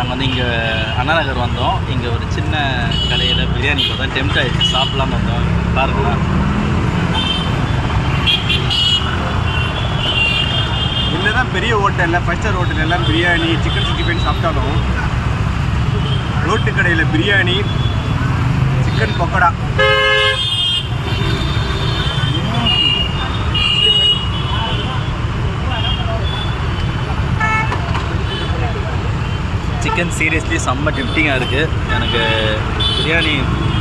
நாங்கள் வந்து இங்கே அண்ணா நகர் வந்தோம். இங்கே ஒரு சின்ன கடையில் பிரியாணி இப்போ தான் டெம்ட் ஆகிடுச்சு, சாப்பிட்லான்னு வந்தோம். பாருங்களா, என்ன தான் பெரிய ஹோட்டலில் 5 ஸ்டார் ஹோட்டல் எல்லாம் பிரியாணி சிக்கன் 65 சாப்பிட்டாலும் ரோட்டு கடையில் biryani chicken pakoda chicken seriously செம்ம டெம்ப்டிங்காக இருக்குது. எனக்கு பிரியாணி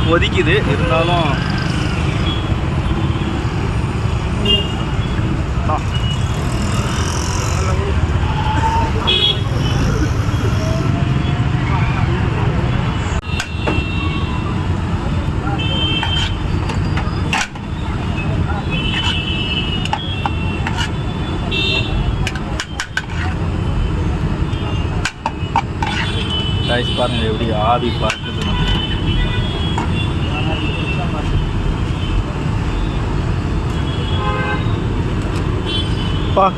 கொதிக்குது, இருந்தாலும் ரைஸ் பாருங்கள் எப்படி ஆவி பார்க்குது.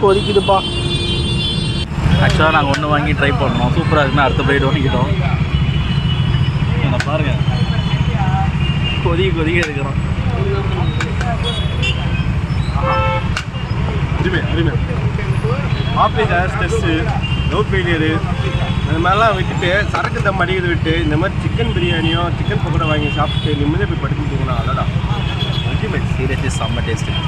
கொதிக்குதுப்பா. ஆக்சுவலாக நாங்கள் ஒன்று வாங்கி ட்ரை பண்ணோம், சூப்பராக இருக்குன்னு அடுத்த பிளேட் வாங்கிட்டோம். பாருங்கள், கொதிக்க இருக்கிறோம். அருமை ஆஃபீஸர் ஸ்ட்ரெஸ்ஸு லோ ஃபெயிலியரு அந்த மாதிரிலாம் விட்டுட்டு சரக்கு தம் அடிக்கிறது விட்டு இந்த மாதிரி சிக்கன் பிரியாணியோ சிக்கன் பக்கோடா வாங்கி சாப்பிட்டு நிம்மதியாக போய் படுத்து போகணும். அதான் அல்டிமேட். சீரியஸ்லி செம்ம டேஸ்ட்டு.